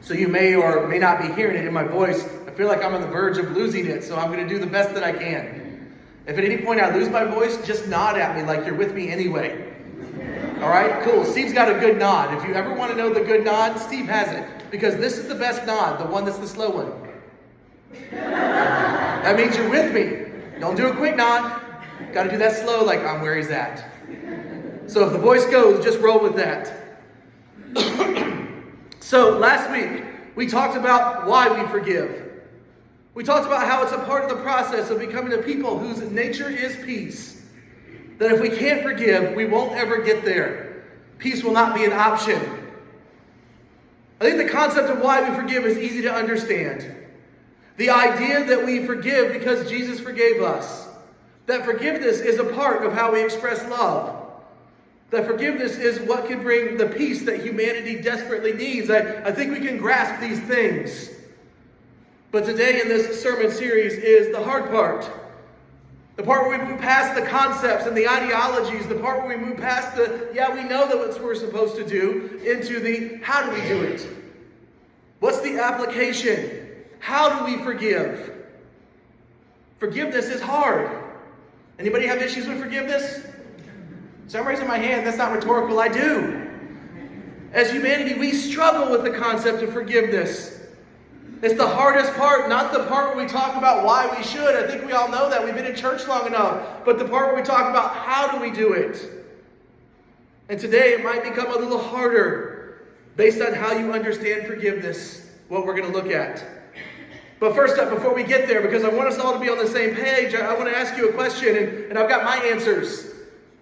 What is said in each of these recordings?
So you may or may not be hearing it in my voice. I feel like I'm on the verge of losing it, so I'm going to do the best that I can. If at any point I lose my voice, just nod at me like you're with me anyway. All right, cool. Steve's got a good nod. If you ever want to know the good nod, Steve has it. Because this is the best nod, the one that's the slow one. That means you're with me. Don't do a quick nod. Got to do that slow like I'm where he's at. So if the voice goes, just roll with that. So last week, we talked about why we forgive. We talked about how it's a part of the process of becoming a people whose nature is peace. That if we can't forgive, we won't ever get there. Peace will not be an option. I think the concept of why we forgive is easy to understand. The idea that we forgive because Jesus forgave us. That forgiveness is a part of how we express love. That forgiveness is what can bring the peace that humanity desperately needs. I think we can grasp these things. But today in this sermon series is the hard part. The part where we move past the concepts and the ideologies. The part where we move past the, yeah, we know that what we're supposed to do, into the, how do we do it? What's the application? How do we forgive? Forgiveness is hard. Anybody have issues with forgiveness? So I'm raising my hand. That's not rhetorical. I do. As humanity, we struggle with the concept of forgiveness. It's the hardest part, not the part where we talk about why we should. I think we all know that. We've been in church long enough. But the part where we talk about how do we do it. And today it might become a little harder based on how you understand forgiveness, what we're going to look at. But first up, before we get there, because I want us all to be on the same page, I want to ask you a question, and I've got my answers.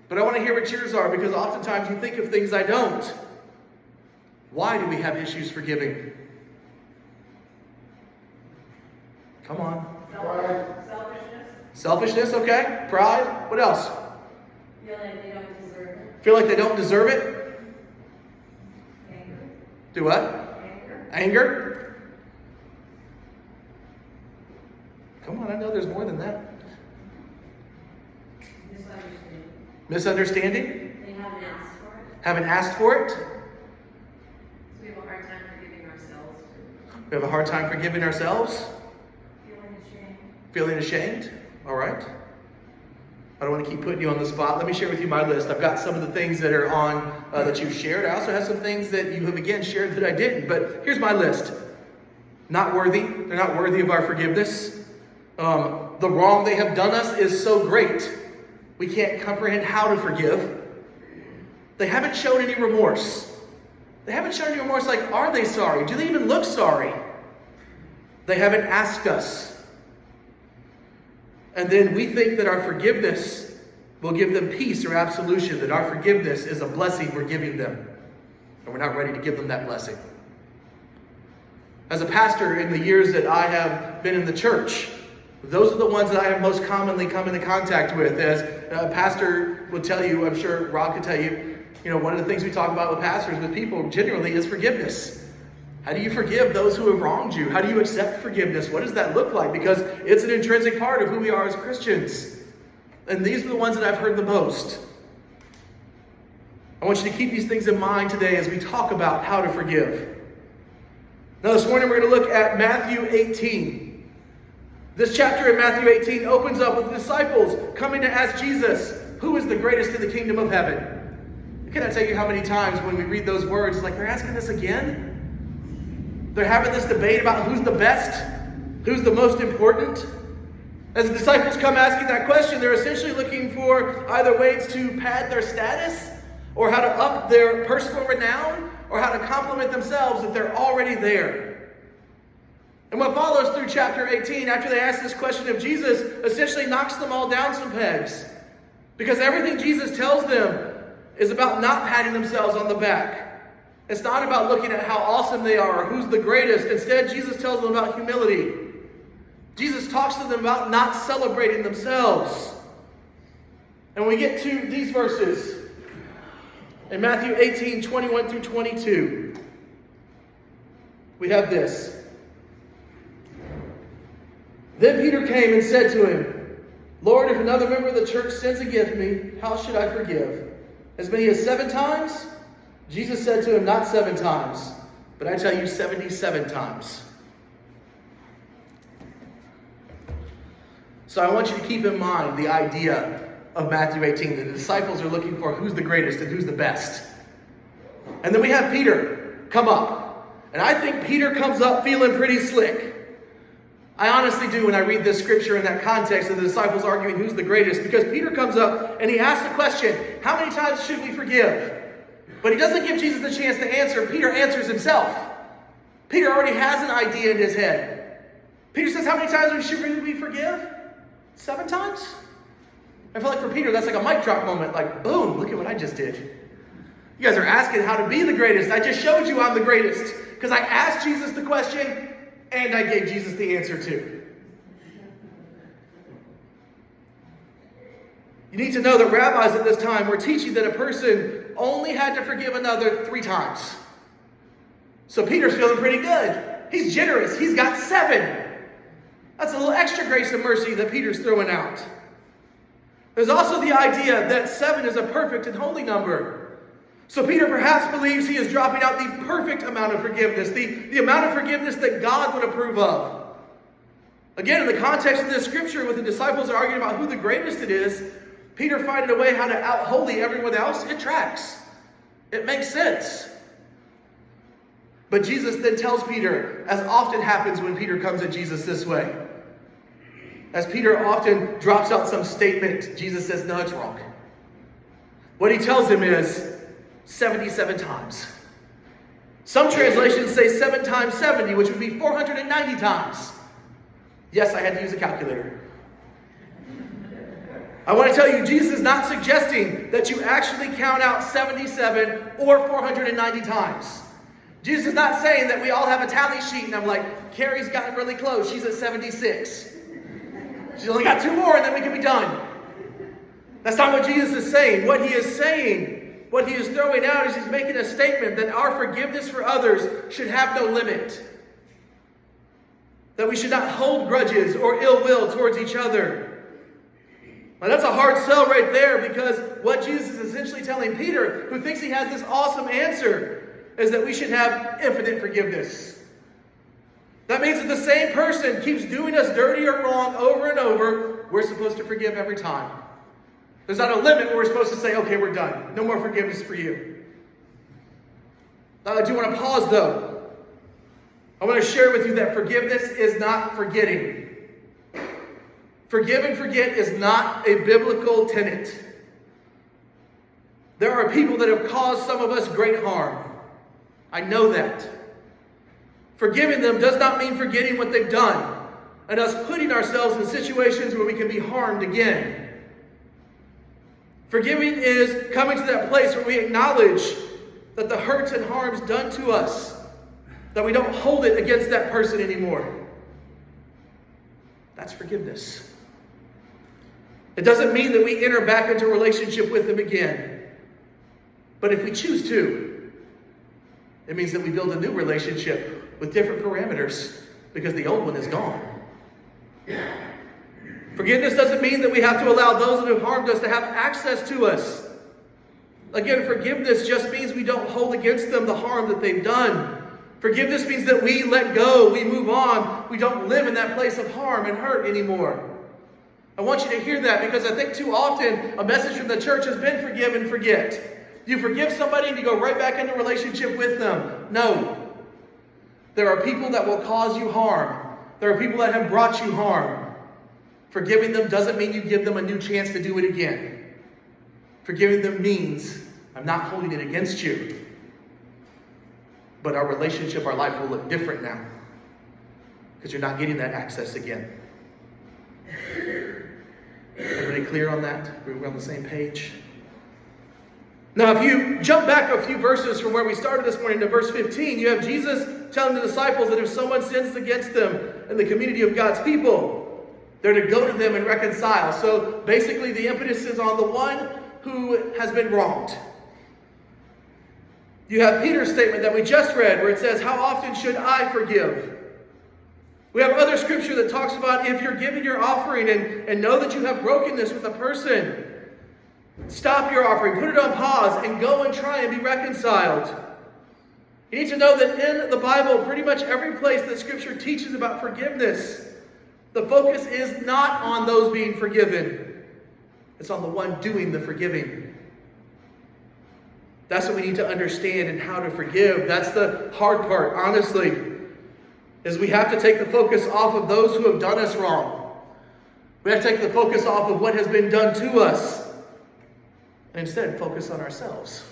But I want to hear what yours are, because oftentimes you think of things I don't. Why do we have issues forgiving? Come on. Selfishness. Selfishness, okay. Pride. What else? Feel like they don't deserve it. Feel like they don't deserve it? Anger. Do what? Anger. Anger? Come on, I know there's more than that. Misunderstanding. Misunderstanding? They haven't asked for it. Haven't asked for it? So we have a hard time forgiving ourselves. We have a hard time forgiving ourselves? Feeling ashamed. Feeling ashamed? All right. I don't want to keep putting you on the spot. Let me share with you my list. I've got some of the things that are on that you've shared. I also have some things that you have again shared that I didn't. But here's my list. Not worthy. They're not worthy of our forgiveness. The wrong they have done us is so great, we can't comprehend how to forgive. They haven't shown any remorse. They haven't shown any remorse. Like, are they sorry? Do they even look sorry? They haven't asked us. And then we think that our forgiveness will give them peace or absolution, that our forgiveness is a blessing we're giving them. And we're not ready to give them that blessing. As a pastor, in the years that I have been in the church, those are the ones that I have most commonly come into contact with. As a pastor will tell you, I'm sure Rob could tell you, one of the things we talk about with pastors, with people generally, is forgiveness. How do you forgive those who have wronged you? How do you accept forgiveness? What does that look like? Because it's an intrinsic part of who we are as Christians. And these are the ones that I've heard the most. I want you to keep these things in mind today as we talk about how to forgive. Now this morning we're going to look at Matthew 18. This chapter in Matthew 18 opens up with the disciples coming to ask Jesus, who is the greatest in the kingdom of heaven? Can I tell you how many times when we read those words, it's like, they're asking this again? They're having this debate about who's the best, who's the most important. As the disciples come asking that question, they're essentially looking for either ways to pad their status, or how to up their personal renown, or how to compliment themselves if they're already there. And what follows through chapter 18, after they ask this question of Jesus, essentially knocks them all down some pegs. Because everything Jesus tells them is about not patting themselves on the back. It's not about looking at how awesome they are or who's the greatest. Instead, Jesus tells them about humility. Jesus talks to them about not celebrating themselves. And when we get to these verses, in Matthew 18, 21 through 22, we have this. Then Peter came and said to him, Lord, if another member of the church sins against me, how should I forgive? As many as 7 times? Jesus said to him, not 7 times, But I tell you 77 times. So I want you to keep in mind the idea of Matthew 18. The disciples are looking for who's the greatest and who's the best. And then we have Peter come up. And I think Peter comes up feeling pretty slick. I honestly do when I read this scripture in that context of the disciples arguing who's the greatest. Because Peter comes up and he asks the question, how many times should we forgive? But he doesn't give Jesus the chance to answer. Peter answers himself. Peter already has an idea in his head. Peter says, how many times should we forgive? 7 times? I feel like for Peter, that's like a mic drop moment. Like, boom, look at what I just did. You guys are asking how to be the greatest. I just showed you I'm the greatest. Because I asked Jesus the question, and I gave Jesus the answer too. You need to know that rabbis at this time were teaching that a person only had to forgive another 3 times. So Peter's feeling pretty good. He's generous. He's got 7. That's a little extra grace and mercy that Peter's throwing out. There's also the idea that 7 is a perfect and holy number. So Peter perhaps believes he is dropping out the perfect amount of forgiveness, the amount of forgiveness that God would approve of. Again, in the context of this scripture, with the disciples arguing about who the greatest it is, Peter finding a way how to out-holy everyone else, it tracks. It makes sense. But Jesus then tells Peter, as often happens when Peter comes at Jesus this way, as Peter often drops out some statement, Jesus says, no, it's wrong. What he tells him is 77 times. Some translations say 7 times 70, which would be 490 times. Yes, I had to use a calculator. I want to tell you, Jesus is not suggesting that you actually count out 77 or 490 times. Jesus is not saying that we all have a tally sheet and I'm like, Carrie's gotten really close. She's at 76. She's only got 2 more and then we can be done. That's not what Jesus is saying. What he is saying, what he is throwing out is he's making a statement that our forgiveness for others should have no limit. That we should not hold grudges or ill will towards each other. Now that's a hard sell right there, because what Jesus is essentially telling Peter, who thinks he has this awesome answer, is that we should have infinite forgiveness. That means if the same person keeps doing us dirty or wrong over and over, we're supposed to forgive every time. There's not a limit where we're supposed to say, okay, we're done. No more forgiveness for you. Now I do want to pause though. I want to share with you that forgiveness is not forgetting. Forgive and forget is not a biblical tenet. There are people that have caused some of us great harm. I know that. Forgiving them does not mean forgetting what they've done and us putting ourselves in situations where we can be harmed again. Forgiving is coming to that place where we acknowledge that the hurts and harms done to us, that we don't hold it against that person anymore. That's forgiveness. It doesn't mean that we enter back into a relationship with them again. But if we choose to, it means that we build a new relationship with different parameters, because the old one is gone. Forgiveness doesn't mean that we have to allow those that have harmed us to have access to us. Again, forgiveness just means we don't hold against them the harm that they've done. Forgiveness means that we let go, we move on, we don't live in that place of harm and hurt anymore. I want you to hear that, because I think too often a message from the church has been forgive and forget. You forgive somebody and you go right back into a relationship with them. No. There are people that will cause you harm. There are people that have brought you harm. Forgiving them doesn't mean you give them a new chance to do it again. Forgiving them means I'm not holding it against you. But our relationship, our life will look different now, because you're not getting that access again. Everybody clear on that? We're on the same page? Now, if you jump back a few verses from where we started this morning to verse 15, you have Jesus telling the disciples that if someone sins against them in the community of God's people, they're to go to them and reconcile. So basically the impetus is on the one who has been wronged. You have Peter's statement that we just read where it says, how often should I forgive? We have other scripture that talks about if you're giving your offering and know that you have brokenness with a person, stop your offering, put it on pause, and go and try and be reconciled. You need to know that in the Bible, pretty much every place that Scripture teaches about forgiveness, the focus is not on those being forgiven. It's on the one doing the forgiving. That's what we need to understand and how to forgive. That's the hard part, honestly, is we have to take the focus off of those who have done us wrong. We have to take the focus off of what has been done to us and instead focus on ourselves.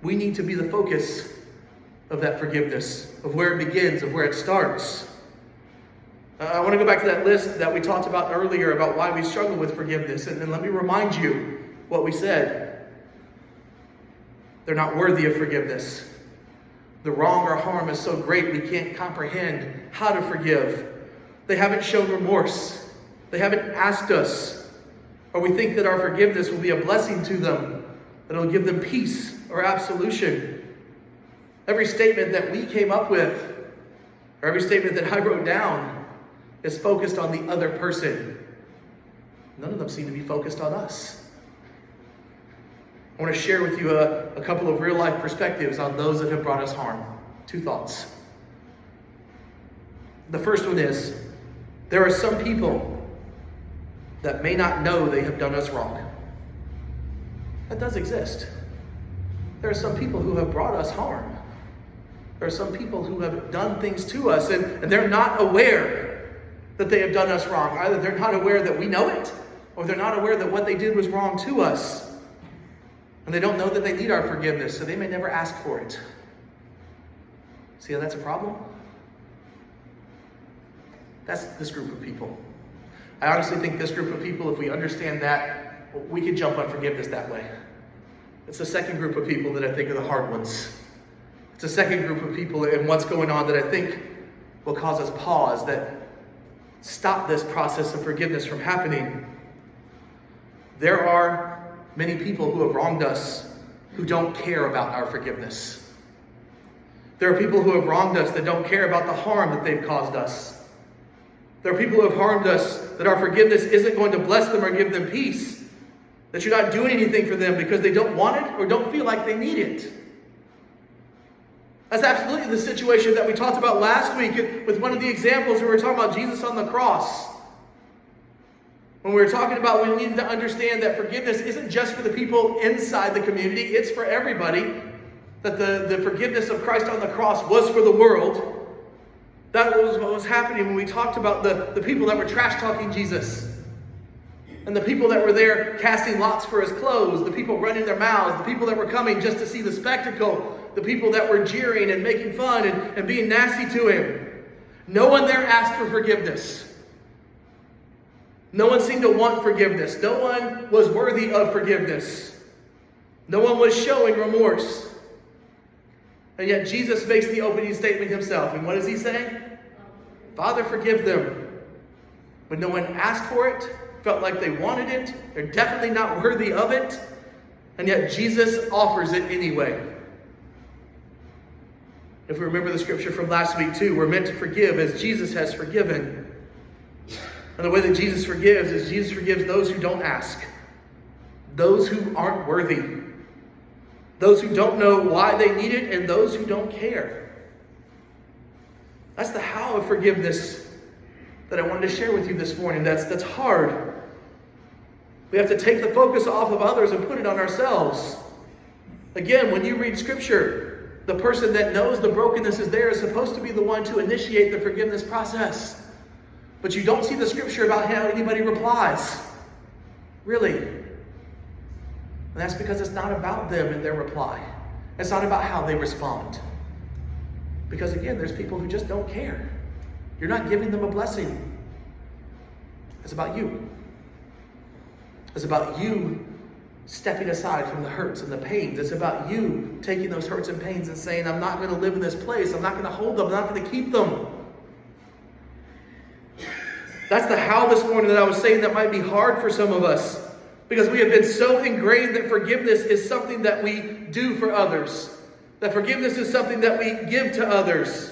We need to be the focus of that forgiveness, of where it begins, of where it starts. I want to go back to that list that we talked about earlier about why we struggle with forgiveness. And let me remind you what we said. They're not worthy of forgiveness. The wrong or harm is so great we can't comprehend how to forgive. They haven't shown remorse. They haven't asked us. Or we think that our forgiveness will be a blessing to them, that it'll give them peace or absolution. Every statement that we came up with, or every statement that I wrote down, is focused on the other person. None of them seem to be focused on us. I want to share with you a couple of real-life perspectives on those that have brought us harm. 2 thoughts. The first one is, there are some people that may not know they have done us wrong. That does exist. There are some people who have brought us harm. There are some people who have done things to us, and they're not aware that they have done us wrong. Either they're not aware that we know it, or they're not aware that what they did was wrong to us. And they don't know that they need our forgiveness, so they may never ask for it. See how that's a problem? That's this group of people. I honestly think this group of people, if we understand that, we could jump on forgiveness that way. It's the second group of people that I think are the hard ones. It's the second group of people and what's going on that I think will cause us pause, that stop this process of forgiveness from happening. There are many people who have wronged us who don't care about our forgiveness. There are people who have wronged us that don't care about the harm that they've caused us. There are people who have harmed us that our forgiveness isn't going to bless them or give them peace. That you're not doing anything for them because they don't want it or don't feel like they need it. That's absolutely the situation that we talked about last week with one of the examples where we were talking about Jesus on the cross. When we were talking about we need to understand that forgiveness isn't just for the people inside the community, it's for everybody. That the forgiveness of Christ on the cross was for the world. That was what was happening when we talked about the people that were trash-talking Jesus. And the people that were there casting lots for his clothes, the people running their mouths, the people that were coming just to see the spectacle, the people that were jeering and making fun and being nasty to him. No one there asked for forgiveness. No one seemed to want forgiveness. No one was worthy of forgiveness. No one was showing remorse. And yet Jesus makes the opening statement himself. And what does he say? Father, forgive them. But no one asked for it, felt like they wanted it. They're definitely not worthy of it. And yet Jesus offers it anyway. If we remember the scripture from last week too, we're meant to forgive as Jesus has forgiven. And the way that Jesus forgives is Jesus forgives those who don't ask. Those who aren't worthy. Those who don't know why they need it, and those who don't care. That's the how of forgiveness that I wanted to share with you this morning. That's hard. We have to take the focus off of others and put it on ourselves. Again, when you read scripture, the person that knows the brokenness is there is supposed to be the one to initiate the forgiveness process. But you don't see the scripture about how anybody replies. Really. And that's because it's not about them and their reply. It's not about how they respond. Because again, there's people who just don't care. You're not giving them a blessing. It's about you. It's about you stepping aside from the hurts and the pains. It's about you taking those hurts and pains and saying, I'm not going to live in this place. I'm not going to hold them. I'm not going to keep them. That's the how this morning that I was saying that might be hard for some of us. Because we have been so ingrained that forgiveness is something that we do for others. That forgiveness is something that we give to others.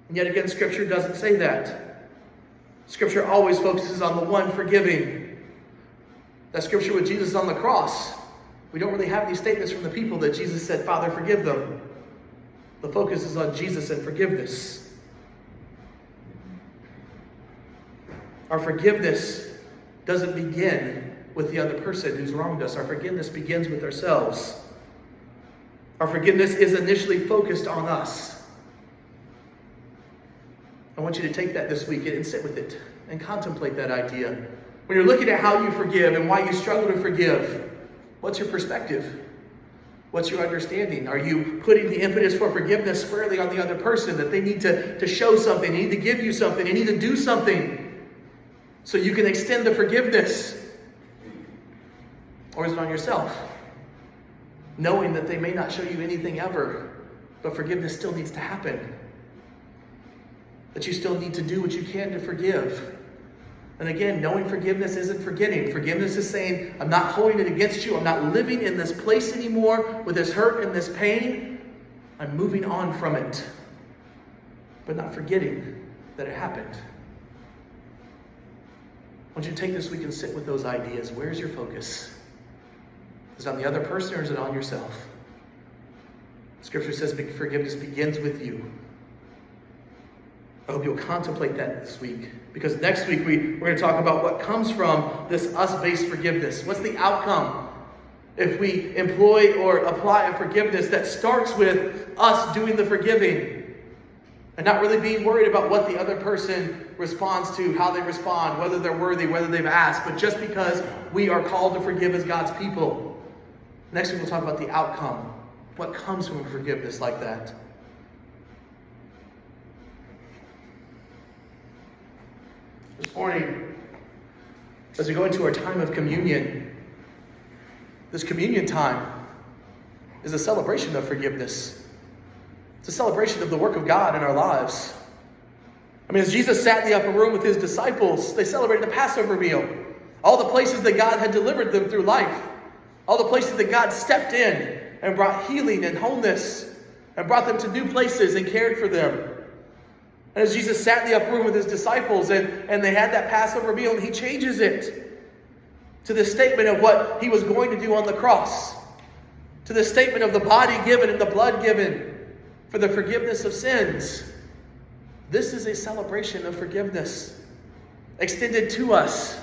And yet again, Scripture doesn't say that. Scripture always focuses on the one forgiving. That Scripture with Jesus on the cross We don't really have any statements from the people that Jesus said, Father, forgive them. The focus is on Jesus and forgiveness. Our forgiveness doesn't begin with the other person who's wronged us. Our forgiveness begins with ourselves. Our forgiveness is initially focused on us. I want you to take that this week and sit with it and contemplate that idea. When you're looking at how you forgive and why you struggle to forgive, what's your perspective? What's your understanding? Are you putting the impetus for forgiveness squarely on the other person, that they need to show something, they need to give you something, they need to do something so you can extend the forgiveness? Or is it on yourself? Knowing that they may not show you anything ever, but forgiveness still needs to happen. That you still need to do what you can to forgive. And again, knowing forgiveness isn't forgetting. Forgiveness is saying, I'm not holding it against you. I'm not living in this place anymore with this hurt and this pain. I'm moving on from it. But not forgetting that it happened. I want you to take this week and sit with those ideas. Where's your focus? Is it on the other person or is it on yourself? Scripture says forgiveness begins with you. I hope you'll contemplate that this week. Because next week we're going to talk about what comes from this us-based forgiveness. What's the outcome if we employ or apply a forgiveness that starts with us doing the forgiving and not really being worried about what the other person responds to, how they respond, whether they're worthy, whether they've asked, but just because we are called to forgive as God's people. Next week we'll talk about the outcome. What comes from forgiveness like that? This morning, as we go into our time of communion, this communion time is a celebration of forgiveness. It's a celebration of the work of God in our lives. I mean, as Jesus sat in the upper room with his disciples, they celebrated the Passover meal. All the places that God had delivered them through life. All the places that God stepped in and brought healing and wholeness and brought them to new places and cared for them. And as Jesus sat in the upper room with his disciples and they had that Passover meal, and he changes it to the statement of what he was going to do on the cross. To the statement of the body given and the blood given for the forgiveness of sins. This is a celebration of forgiveness extended to us.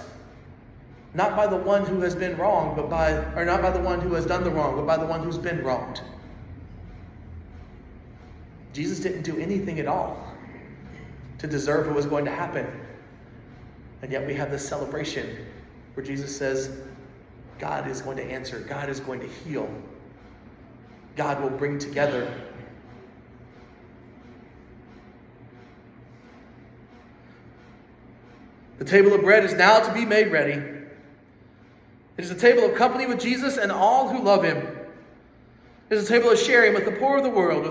Not by the one who has been wronged, not by the one who has done the wrong, but by the one who's been wronged. Jesus didn't do anything at all to deserve what was going to happen. And yet we have this celebration where Jesus says, God is going to answer. God is going to heal. God will bring together. The table of bread is now to be made ready. It is a table of company with Jesus and all who love him. It is a table of sharing with the poor of the world, with